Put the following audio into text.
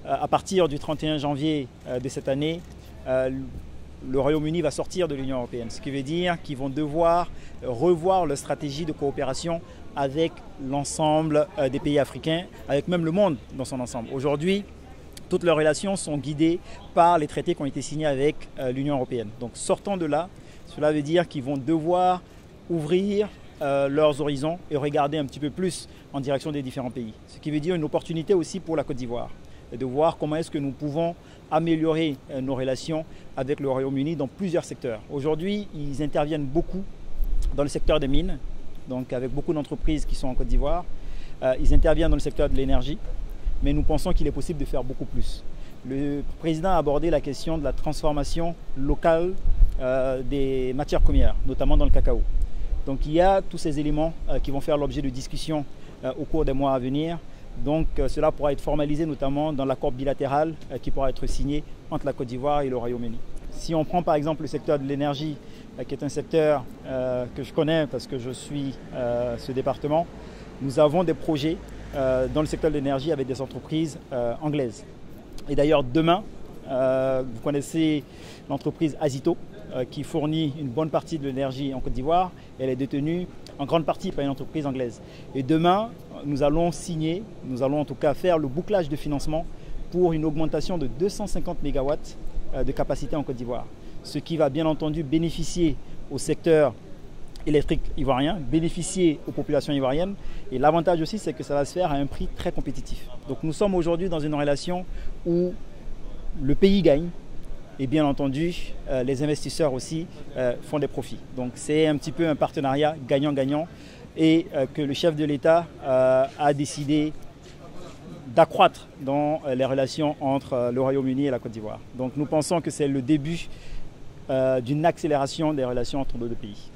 à partir du 31 janvier de cette année, le Royaume-Uni va sortir de l'Union européenne, ce qui veut dire qu'ils vont devoir revoir leur stratégie de coopération avec l'ensemble des pays africains, avec même le monde dans son ensemble. Aujourd'hui, toutes leurs relations sont guidées par les traités qui ont été signés avec l'Union européenne. Donc sortant de là, cela veut dire qu'ils vont devoir ouvrir leurs horizons et regarder un petit peu plus en direction des différents pays. Ce qui veut dire une opportunité aussi pour la Côte d'Ivoire, de voir comment est-ce que nous pouvons améliorer nos relations avec le Royaume-Uni dans plusieurs secteurs. Aujourd'hui, ils interviennent beaucoup dans le secteur des mines, donc avec beaucoup d'entreprises qui sont en Côte d'Ivoire. Ils interviennent dans le secteur de l'énergie, mais nous pensons qu'il est possible de faire beaucoup plus. Le président a abordé la question de la transformation locale des matières premières, notamment dans le cacao. Donc il y a tous ces éléments qui vont faire l'objet de discussions au cours des mois à venir. Donc cela pourra être formalisé notamment dans l'accord bilatéral qui pourra être signé entre la Côte d'Ivoire et le Royaume-Uni. Si on prend par exemple le secteur de l'énergie, qui est un secteur que je connais parce que je suis ce département, nous avons des projets dans le secteur de l'énergie avec des entreprises anglaises. Et d'ailleurs demain, vous connaissez l'entreprise Azito qui fournit une bonne partie de l'énergie en Côte d'Ivoire. Elle est détenue en grande partie par une entreprise anglaise. Et demain, nous allons signer, nous allons en tout cas faire le bouclage de financement pour une augmentation de 250 MW de capacité en Côte d'Ivoire. Ce qui va bien entendu bénéficier au secteur électrique ivoirien, bénéficier aux populations ivoiriennes. Et l'avantage aussi, c'est que ça va se faire à un prix très compétitif. Donc nous sommes aujourd'hui dans une relation où le pays gagne et bien entendu, les investisseurs aussi font des profits. Donc c'est un petit peu un partenariat gagnant-gagnant et que le chef de l'État a décidé d'accroître dans les relations entre le Royaume-Uni et la Côte d'Ivoire. Donc nous pensons que c'est le début d'une accélération des relations entre nos deux pays.